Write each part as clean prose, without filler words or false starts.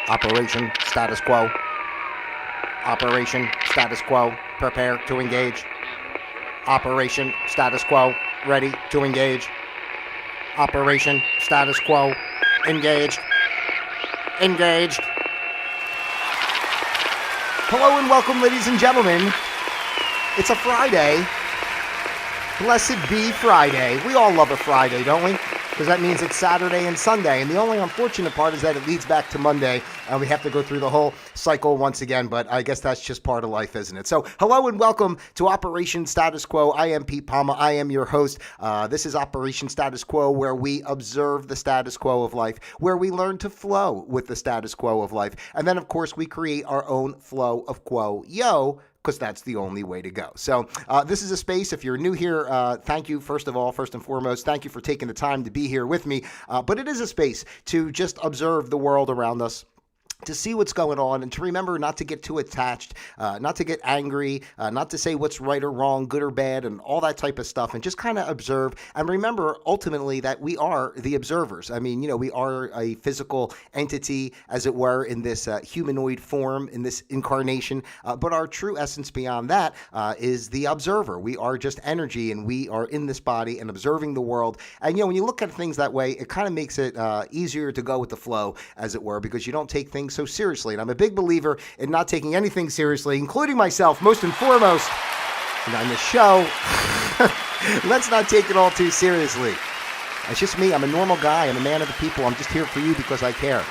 Operation Status Quo. Operation Status Quo. Prepare to engage. Operation Status Quo. Ready to engage. Operation Status Quo. Engaged. Engaged. Hello and welcome, ladies and gentlemen. It's a Friday. Blessed be Friday. We all love a Friday, don't we? Because that means it's Saturday and Sunday. And the only unfortunate part is that it leads back to Monday. And we have to go through the whole cycle once again. But I guess that's just part of life, isn't it? So hello and welcome to Operation Status Quo. I am Pete Palma. I am your host. This is Operation Status Quo, where we observe the status quo of life, where we learn to flow with the status quo of life. And then, of course, we create our own flow of quo. Yo. Because that's the only way to go. So this is a space. If you're new here, thank you, first and foremost. Thank you for taking the time to be here with me. But it is a space to just observe the world around us, to see what's going on, and to remember not to get too attached, not to get angry, not to say what's right or wrong, good or bad, and all that type of stuff, and just kind of observe. And remember, ultimately, that we are the observers. I mean, we are a physical entity, as it were, in this humanoid form, in this incarnation. But our true essence beyond that is the observer. We are just energy, and we are in this body and observing the world. And, when you look at things that way, it kind of makes it easier to go with the flow, as it were, because you don't take things so seriously. And I'm a big believer in not taking anything seriously, including myself, most and foremost. And on this show, let's not take it all too seriously. It's just me. I'm a normal guy. I'm a man of the people. I'm just here for you because I care.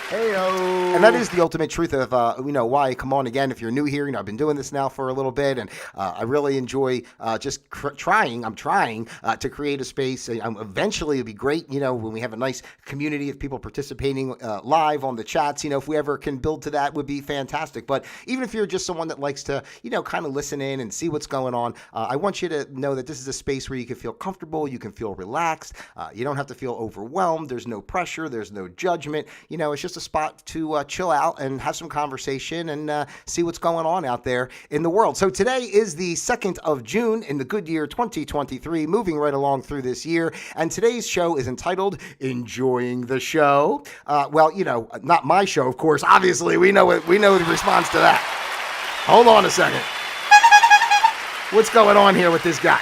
Heyo. And that is the ultimate truth of, why I come on again. If you're new here, I've been doing this now for a little bit, and I really enjoy just trying. I'm trying to create a space. Eventually, it'll be great, when we have a nice community of people participating live on the chats. If we ever can build to that, would be fantastic. But even if you're just someone that likes to, kind of listen in and see what's going on, I want you to know that this is a space where you can feel comfortable, you can feel relaxed, you don't have to feel overwhelmed. There's no pressure, there's no judgment. It's just a spot to chill out and have some conversation and see what's going on out there in the world. So today is the 2nd of June in the good year 2023, moving right along through this year. And today's show is entitled Enjoying the Show. Not my show, of course. Obviously, we know the response to that. Hold on a second. What's going on here with this guy?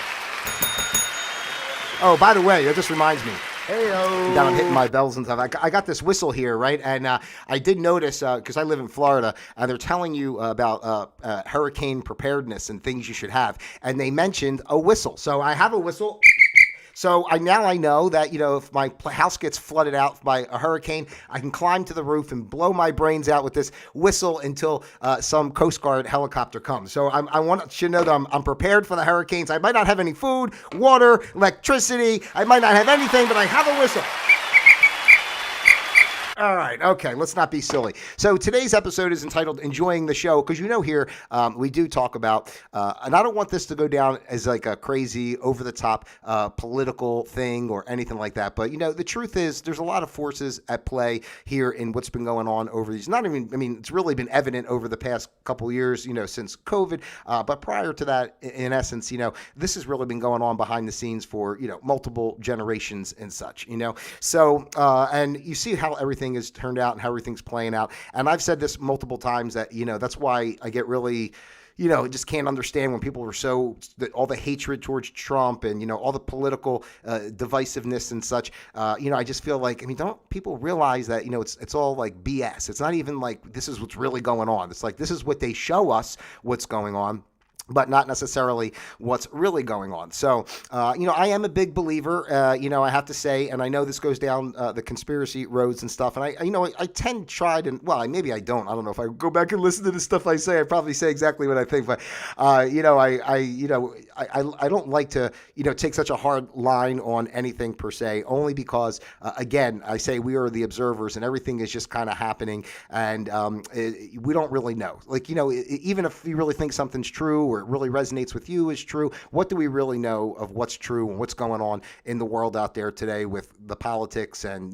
Oh, by the way, that just reminds me. Heyo. Down, I'm hitting my bells and stuff. I got this whistle here, right? And I did notice, because I live in Florida, they're telling you about hurricane preparedness and things you should have. And they mentioned a whistle. So I have a whistle. So I know that, if my house gets flooded out by a hurricane, I can climb to the roof and blow my brains out with this whistle until some Coast Guard helicopter comes. So I want you to know that I'm prepared for the hurricanes. I might not have any food, water, electricity. I might not have anything, but I have a whistle. All right. Okay. Let's not be silly. So today's episode is entitled Enjoying the Show, because here we do talk about, and I don't want this to go down as like a crazy over-the-top political thing or anything like that. But, the truth is there's a lot of forces at play here in what's been going on over these. It's really been evident over the past couple of years, since COVID. But prior to that, in essence, this has really been going on behind the scenes for, multiple generations and such, So, and you see how everything has turned out and how everything's playing out. And I've said this multiple times that, that's why I get really, just can't understand when people are all the hatred towards Trump and, all the political divisiveness and such. I just feel like, don't people realize that, it's all like BS. It's not even like this is what's really going on. It's like this is what they show us what's going on, but not necessarily what's really going on. So, I am a big believer, I have to say, and I know this goes down the conspiracy roads and stuff. And I tend to try to, maybe I don't know if I go back and listen to the stuff I say, I probably say exactly what I think, but, I don't like to, take such a hard line on anything per se, only because, again, I say we are the observers and everything is just kind of happening. And we don't really know. Like, even if you really think something's true or it really resonates with you is true, what do we really know of what's true and what's going on in the world out there today with the politics and,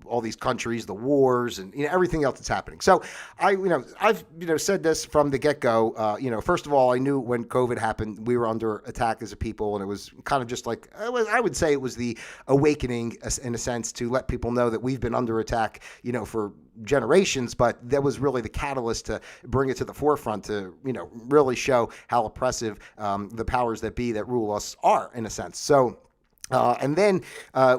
all these countries, the wars and, everything else that's happening. So I've said this from the get-go. First of all, I knew when COVID happened, we were under attack as a people, and it was kind of just like, I would say it was the awakening in a sense to let people know that we've been under attack, for generations, but that was really the catalyst to bring it to the forefront to, really show how oppressive the powers that be that rule us are, in a sense. So, and then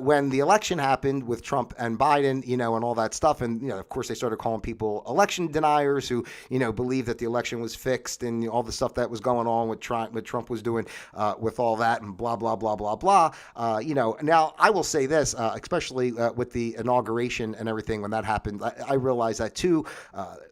when the election happened with Trump and Biden, and all that stuff, and, of course, they started calling people election deniers who, believe that the election was fixed and all the stuff that was going on with Trump, what Trump was doing with all that and blah, blah, blah, blah, blah. Now I will say this, especially with the inauguration and everything when that happened, I realized that too,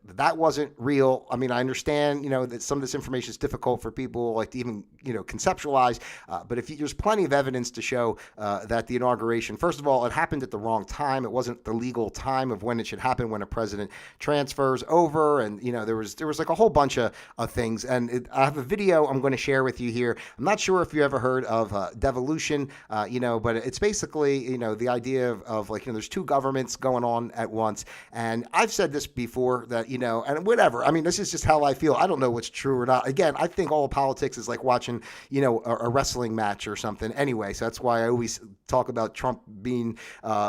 that wasn't real. I mean, I understand, that some of this information is difficult for people like to even, conceptualize, but there's plenty of evidence to show that the inauguration, first of all, it happened at the wrong time. It wasn't the legal time of when it should happen when a president transfers over. And, there was like a whole bunch of things. And I have a video I'm going to share with you here. I'm not sure if you ever heard of devolution, but it's basically, the idea of like, there's two governments going on at once. And I've said this before that, and whatever. I mean, this is just how I feel. I don't know what's true or not. Again, I think all politics is like watching, a wrestling match or something anyway. So that's why I always talk about Trump being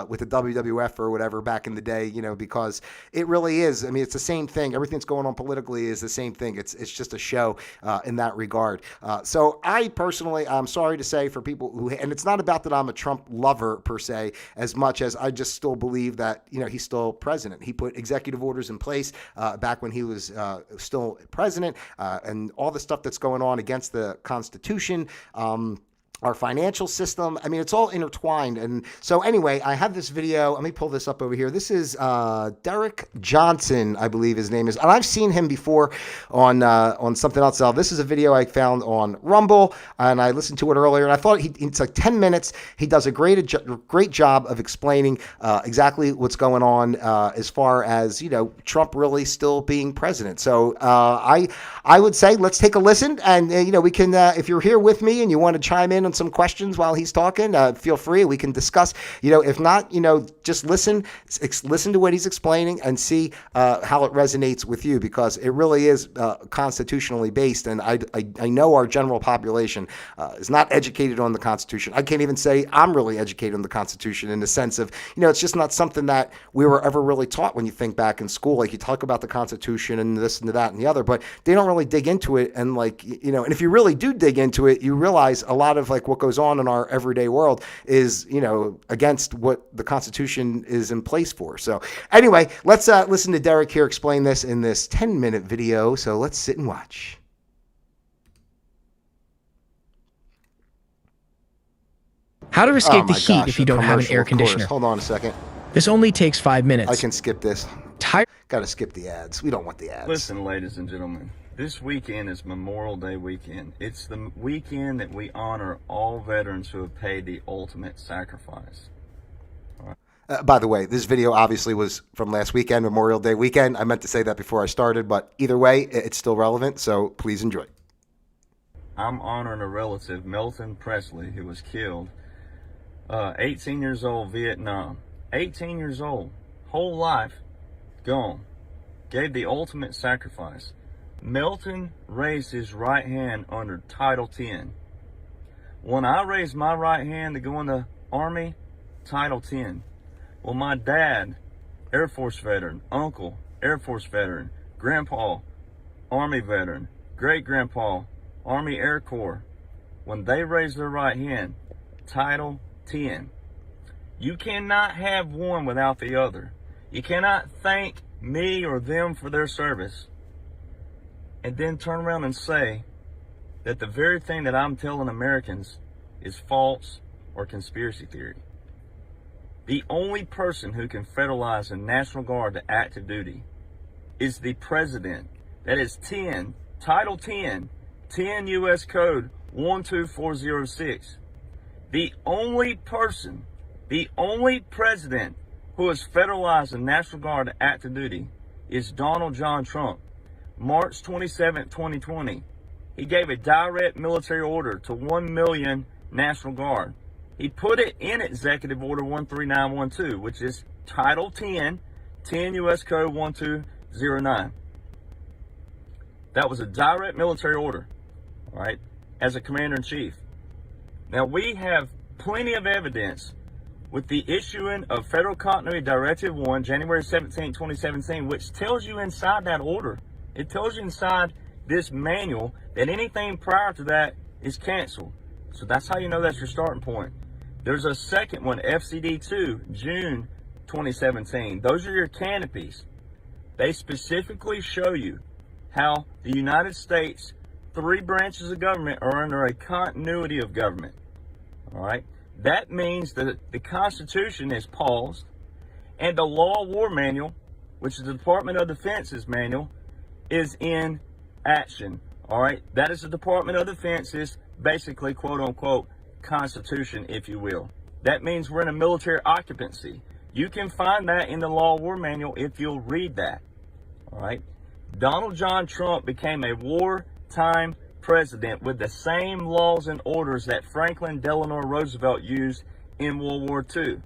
with the WWF or whatever back in the day, because it really is. I mean, it's the same thing. Everything that's going on politically is the same thing. It's just a show in that regard. So I personally, I'm sorry to say for people who, and it's not about that I'm a Trump lover per se, as much as I just still believe that, he's still president. He put executive orders in place back when he was still president, and all the stuff that's going on against the Constitution. Our financial system. I mean, it's all intertwined. And so anyway, I have this video. Let me pull this up over here. This is Derek Johnson, I believe his name is. And I've seen him before on something else. This is a video I found on Rumble, and I listened to it earlier. And I thought it's like 10 minutes. He does a great job of explaining exactly what's going on as far as, Trump really still being president. So I would say let's take a listen. And, we can, if you're here with me and you want to chime in on some questions while he's talking, feel free. We can discuss, if not, just listen to what he's explaining and see how it resonates with you, because it really is constitutionally based. And I know our general population is not educated on the Constitution. I can't even say I'm really educated on the Constitution in the sense of, it's just not something that we were ever really taught when you think back in school. Like you talk about the Constitution and this and that and the other, but they don't really dig into it. And like, and if you really do dig into it, you realize a lot of like what goes on in our everyday world is, against what the Constitution is in place for. So anyway, let's listen to Derek here explain this in this 10-minute video. So let's sit and watch. How to escape the heat if you don't have an air conditioner. Hold on a second. This only takes 5 minutes. I can skip this. Got to skip the ads. We don't want the ads. Listen, ladies and gentlemen. This weekend is Memorial Day weekend. It's the weekend that we honor all veterans who have paid the ultimate sacrifice. By the way, this video obviously was from last weekend, Memorial Day weekend. I meant to say that before I started, but either way, it's still relevant, so please enjoy. I'm honoring a relative, Milton Presley, who was killed, 18 years old, Vietnam. 18 years old, whole life gone. Gave the ultimate sacrifice. Milton raised his right hand under Title 10. When I raised my right hand to go in the Army, Title 10. Well, my dad, Air Force veteran, uncle, Air Force veteran, grandpa, Army veteran, great-grandpa, Army Air Corps, when they raised their right hand, Title 10. You cannot have one without the other. You cannot thank me or them for their service and then turn around and say that the very thing that I'm telling Americans is false or conspiracy theory. The only person who can federalize the National Guard to active duty is the president. That is Title 10 U.S. Code 12406. The only person, the only president who has federalized the National Guard to active duty is Donald John Trump. March 27, 2020, he gave a direct military order to 1 million National Guard. He put it in Executive Order 13912, which is Title 10 U.S. Code 1209. That was a direct military order, all right, as a commander-in-chief. Now, we have plenty of evidence with the issuing of Federal Continuity Directive 1, January 17, 2017, which tells you inside that order, it tells you inside this manual that anything prior to that is canceled. So that's how you know that's your starting point. There's a second one, FCD2, June 2017. Those are your canopies. They specifically show you how the United States, 3 branches of government are under a continuity of government. All right? That means that the Constitution is paused, and the Law War Manual, which is the Department of Defense's manual, is in action. All right? That is the Department of Defense's basically, quote unquote, Constitution, if you will. That means we're in a military occupancy. You can find that in the Law War Manual if you'll read that. All right? Donald John Trump became a wartime president with the same laws and orders that Franklin Delano Roosevelt used in World War II.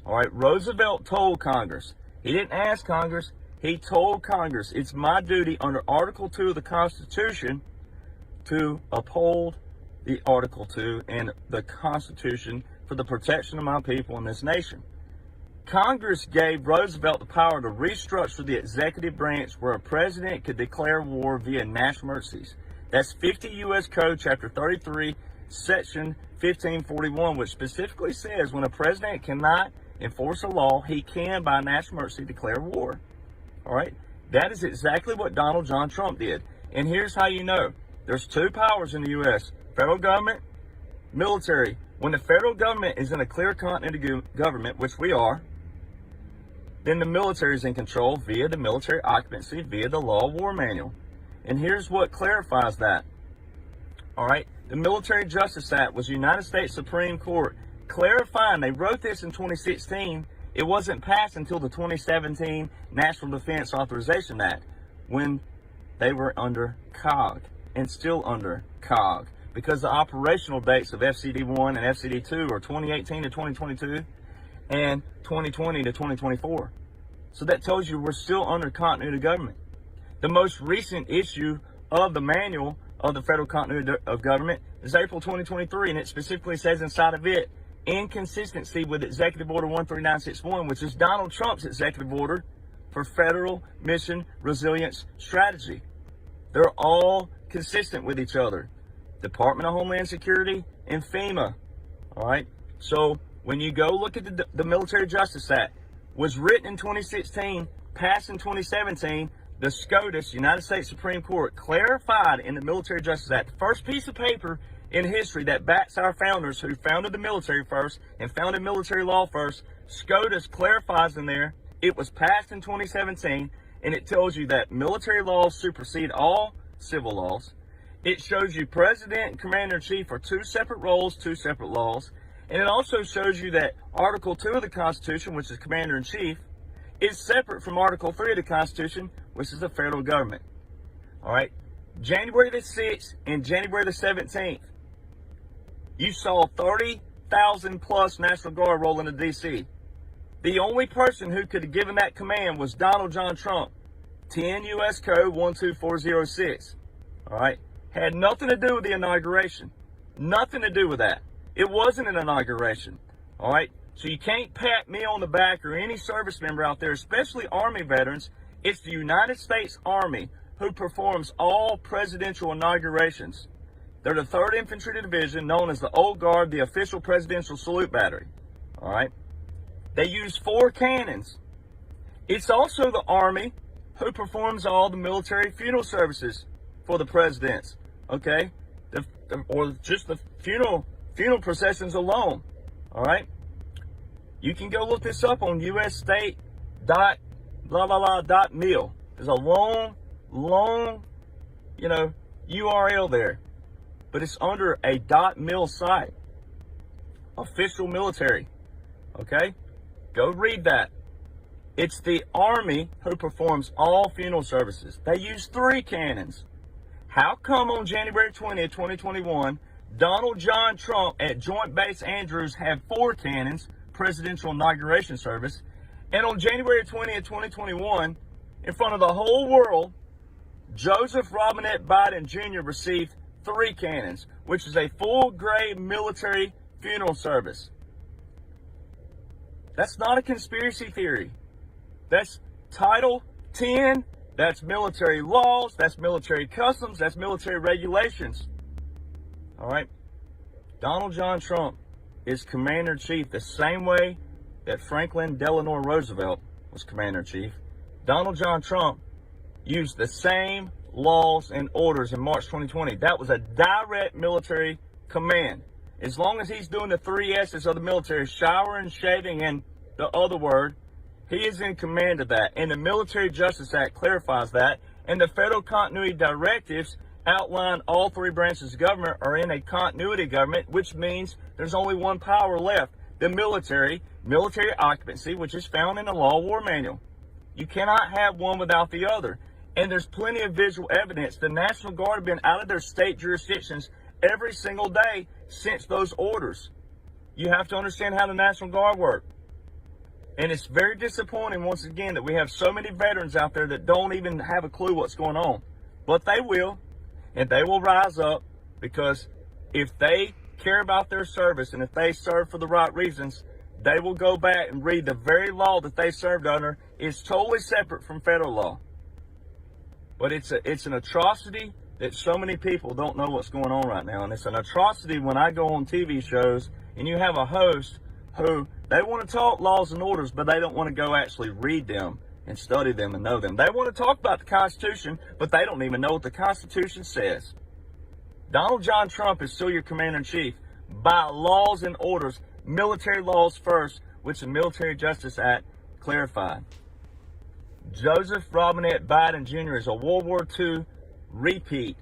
All right, Roosevelt told Congress, he didn't ask Congress, he told Congress, it's my duty under Article 2 of the Constitution to uphold the Article 2 and the Constitution for the protection of my people in this nation. Congress gave Roosevelt the power to restructure the executive branch where a president could declare war via national emergencies. That's 50 U.S. Code, Chapter 33, Section 1541, which specifically says when a president cannot enforce a law, he can, by national emergency, declare war. All right? That is exactly what Donald John Trump did. And here's how you know. There's 2 powers in the U.S., federal government, military. When the federal government is in a clear continuity government, which we are, then the military is in control via the military occupancy, via the Law War Manual. And here's what clarifies that. All right. The Military Justice Act was United States Supreme Court clarifying. They wrote this in 2016. It wasn't passed until the 2017 National Defense Authorization Act when they were under COG and still under COG because the operational dates of FCD1 and FCD2 are 2018 to 2022 and 2020 to 2024. So that tells you we're still under continuity of government. The most recent issue of the manual of the Federal Continuity of Government is April 2023, and it specifically says inside of it, inconsistency with Executive Order 13961, which is Donald Trump's executive order for Federal Mission Resilience Strategy. They're all consistent with each other. Department of Homeland Security and FEMA. All right? So when you go look at the Military Justice Act, was written in 2016, passed in 2017, the SCOTUS, United States Supreme Court, clarified in the Military Justice Act, the first piece of paper in history that backs our founders who founded the military first and founded military law first. SCOTUS clarifies in there, it was passed in 2017, and it tells you that military laws supersede all civil laws. It shows you President and Commander-in-Chief are 2 separate roles, 2 separate laws. And it also shows you that Article 2 of the Constitution, which is Commander-in-Chief, is separate from Article 3 of the Constitution, which is the federal government. All right? January the 6th and January the 17th, you saw 30,000 plus National Guard roll into D.C. The only person who could have given that command was Donald John Trump. 10 U.S. Code 12406. All right? Had nothing to do with the inauguration. Nothing to do with that. It wasn't an inauguration. All right? So you can't pat me on the back or any service member out there, especially Army veterans. It's the United States Army who performs all presidential inaugurations. They're the 3rd Infantry Division, known as the Old Guard, the official presidential salute battery. All right? They use 4 cannons. It's also the Army who performs all the military funeral services for the presidents. Okay? Or just the funeral processions alone. All right? You can go look this up on usstate.mil. There's a long, URL there. But it's under a .mil site. Official military. Okay? Go read that. It's the Army who performs all funeral services. They use 3 cannons. How come on January 20th, 2021, Donald John Trump at Joint Base Andrews had 4 cannons, presidential inauguration service, and on January 20th, 2021, in front of the whole world, Joseph Robinette Biden Jr. received 3 cannons, which is a full-grade military funeral service. That's not a conspiracy theory. That's Title 10. That's military laws. That's military customs. That's military regulations. All right. Donald John Trump is Commander-in-Chief the same way that Franklin Delano Roosevelt was Commander-in-Chief. Donald John Trump used the same laws and orders in March 2020. That was a direct military command. As long as he's doing the 3 S's of the military, showering, shaving, and the other word, he is in command of that. And the Military Justice Act clarifies that. And the federal continuity directives outline all 3 branches of government are in a continuity government, which means there's only one power left. The military occupancy, which is found in the Law of War Manual. You cannot have one without the other. And there's plenty of visual evidence. The National Guard have been out of their state jurisdictions every single day since those orders. You have to understand how the National Guard work. And it's very disappointing, once again, that we have so many veterans out there that don't even have a clue what's going on. But they will, and they will rise up, because if they care about their service and if they serve for the right reasons, they will go back and read the very law that they served under is totally separate from federal law. But it's an atrocity that so many people don't know what's going on right now. And it's an atrocity when I go on TV shows and you have a host who, they want to talk laws and orders, but they don't want to go actually read them and study them and know them. They want to talk about the Constitution, but they don't even know what the Constitution says. Donald John Trump is still your Commander-in-Chief by laws and orders, military laws first, which the Military Justice Act clarified. Joseph Robinette Biden Jr. is a World War II repeat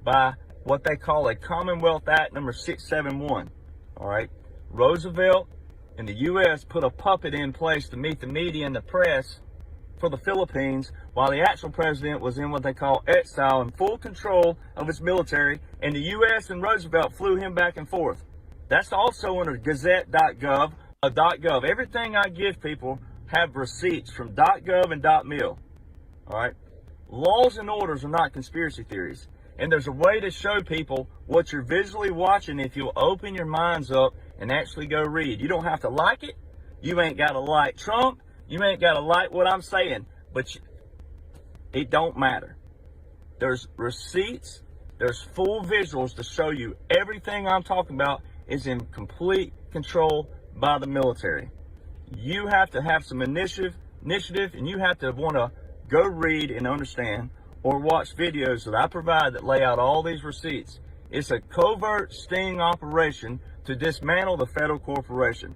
by what they call a Commonwealth Act number 671. All right. Roosevelt and the U.S. put a puppet in place to meet the media and the press for the Philippines, while the actual president was in what they call exile and full control of his military, and the U.S. and Roosevelt flew him back and forth. That's also under Gazette.gov, .gov. Everything I give people have receipts from .gov and .mil. All right. Laws and orders are not conspiracy theories. And there's a way to show people what you're visually watching if you'll open your minds up and actually go read. You don't have to like it. You ain't got to like Trump. You ain't got to like what I'm saying. But it don't matter. There's receipts. There's full visuals to show you everything I'm talking about is in complete control by the military. You have to have some initiative, and you have to want to go read and understand or watch videos that I provide that lay out all these receipts. It's a covert sting operation to dismantle the federal corporation.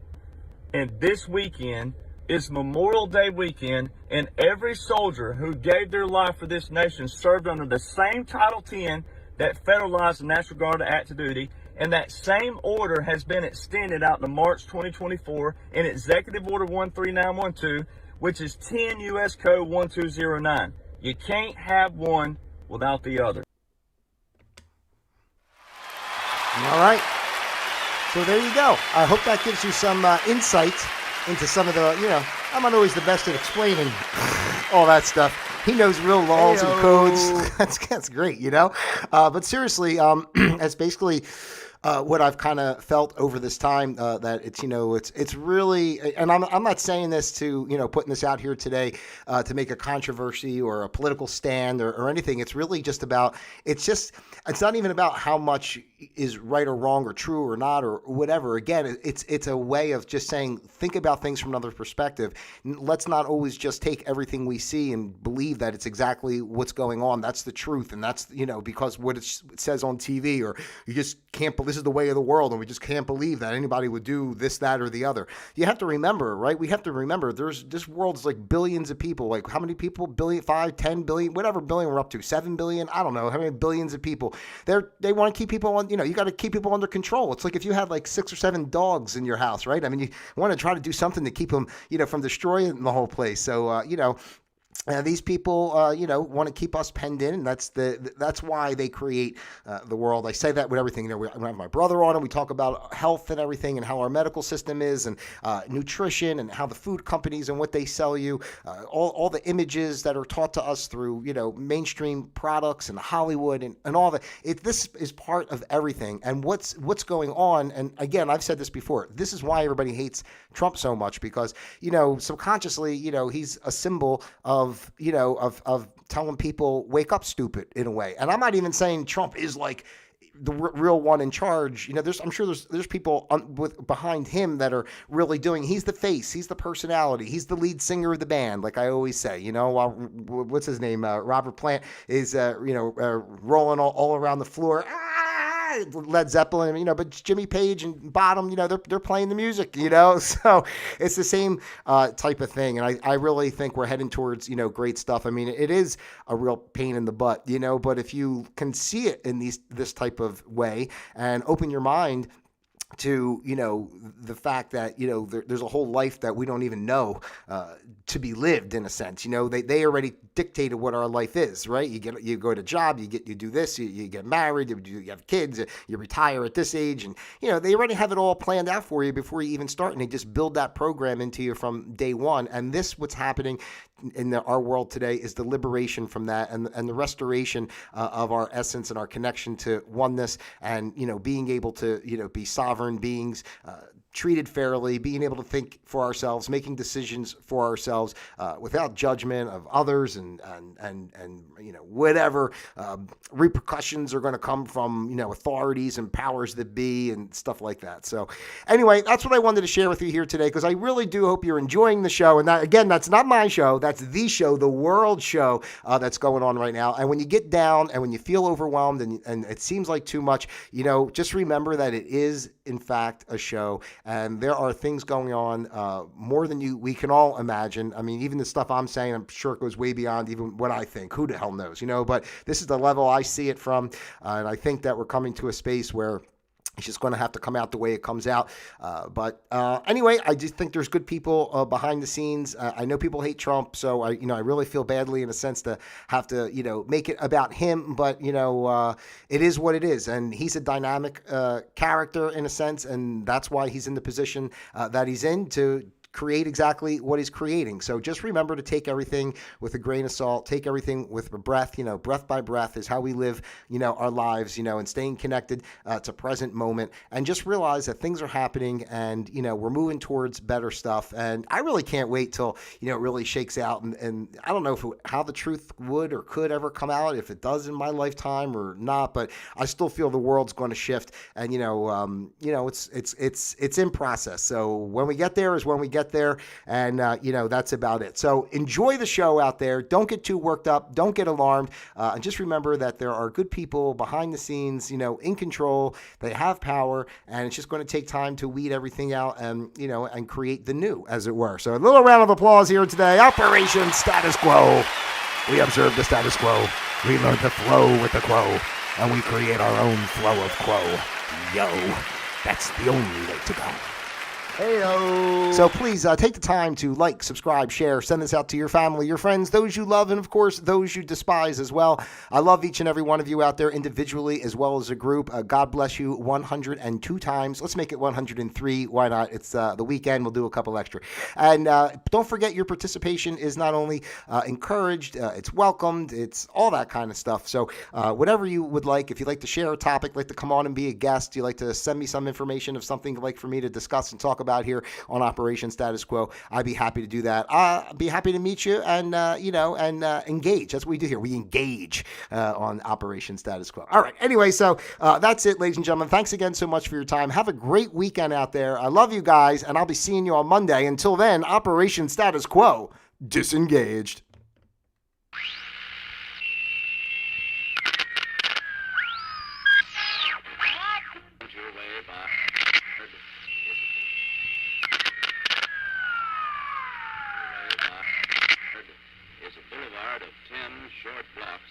And this weekend is Memorial Day weekend, and every soldier who gave their life for this nation served under the same Title 10 that federalized the National Guard active duty, and that same order has been extended out to March 2024 in Executive Order 13912, which is 10 U.S. Code 1209. You can't have one without the other. All right. So there you go. I hope that gives you some insight into some of the, I'm not always the best at explaining all that stuff. He knows real laws and codes. That's great, But seriously, that's basically what I've kind of felt over this time, that it's really, and I'm not saying this to, putting this out here today to make a controversy or a political stand or anything. It's really just about, it's not even about how much is right or wrong or true or not or whatever. Again, it's a way of just saying, think about things from another perspective. Let's not always just take everything we see and believe that it's exactly what's going on. That's the truth. And that's, because what it says on TV, or you just can't believe this is the way of the world, and we just can't believe that anybody would do this, that, or the other. You have to remember, right? We have to remember this world's like billions of people. Like how many people? 5, 10 billion, whatever billion we're up to, 7 billion. I don't know how many billions of people. They want to keep people on, you got to keep people under control. It's like if you had like 6 or 7 dogs in your house, right? I mean, you want to try to do something to keep them, from destroying the whole place. So, These people, want to keep us penned in, and that's why they create the world. I say that with everything. We have my brother on, and we talk about health and everything, and how our medical system is, and nutrition, and how the food companies and what they sell you, all the images that are taught to us through mainstream products and Hollywood and all that. This is part of everything, and what's going on. And again, I've said this before. This is why everybody hates Trump so much, because subconsciously, he's a symbol of telling people wake up, stupid, in a way. And I'm not even saying Trump is like the real one in charge. I'm sure there's people behind him that are really doing. He's the face, he's the personality, he's the lead singer of the band, like I always say. What's his name? Robert Plant is rolling all around the floor. Led Zeppelin, but Jimmy Page and Bottom, they're playing the music, so it's the same type of thing. And I really think we're heading towards, great stuff. I mean, it is a real pain in the butt, but if you can see it in this type of way and open your mind to the fact that there's a whole life that we don't even know to be lived, in a sense. They already dictated what our life is, right? You go to job, you do this, you get married, you have kids, you retire at this age, and they already have it all planned out for you before you even start, and they just build that program into you from day one. And what's happening in our world today is the liberation from that, and the restoration of our essence and our connection to oneness, and being able to be sovereign beings, treated fairly, being able to think for ourselves, making decisions for ourselves without judgment of others, and whatever repercussions are going to come from authorities and powers that be and stuff like that. So anyway, that's what I wanted to share with you here today, because I really do hope you're enjoying the show. And that's not my show, that's the show, the world show that's going on right now. And when you get down and when you feel overwhelmed and it seems like too much, just remember that it is in fact a show. And there are things going on more than we can all imagine. I mean, even the stuff I'm saying, I'm sure it goes way beyond even what I think. Who the hell knows, But this is the level I see it from. And I think that we're coming to a space where it's just going to have to come out the way it comes out. But anyway, I just think there's good people behind the scenes. I know people hate Trump, so I really feel badly in a sense to have to, make it about him. But, it is what it is. And he's a dynamic character in a sense. And that's why he's in the position that he's in, to create exactly what he's creating. So just remember to take everything with a grain of salt, take everything with a breath. Breath by breath is how we live, our lives, and staying connected to present moment, and just realize that things are happening, and, we're moving towards better stuff. And I really can't wait till, it really shakes out. And I don't know how the truth would or could ever come out, if it does in my lifetime or not, but I still feel the world's going to shift. And, it's in process. So when we get there is when we get there, and that's about it. So enjoy the show out there. Don't get too worked up. Don't get alarmed. And just remember that there are good people behind the scenes, in control. They have power, and it's just going to take time to weed everything out and and create the new, as it were. So a little round of applause here today. Operation Status Quo. We observe the status quo. We learn to flow with the quo, and we create our own flow of quo. Yo, that's the only way to go. Heyo. So please take the time to like, subscribe, share, send this out to your family, your friends, those you love, and of course, those you despise as well. I love each and every one of you out there individually as well as a group. God bless you 102 times. Let's make it 103. Why not? It's the weekend. We'll do a couple extra. And don't forget, your participation is not only encouraged, it's welcomed. It's all that kind of stuff. So whatever you would like, if you'd like to share a topic, like to come on and be a guest, you'd like to send me some information of something you'd like for me to discuss and talk about here on Operation Status Quo, I'd be happy to do that. I'd be happy to meet you and, engage. That's what we do here. We engage on Operation Status Quo. All right. Anyway, so that's it, ladies and gentlemen. Thanks again so much for your time. Have a great weekend out there. I love you guys, and I'll be seeing you on Monday. Until then, Operation Status Quo, disengaged. Is a boulevard of 10 short blocks.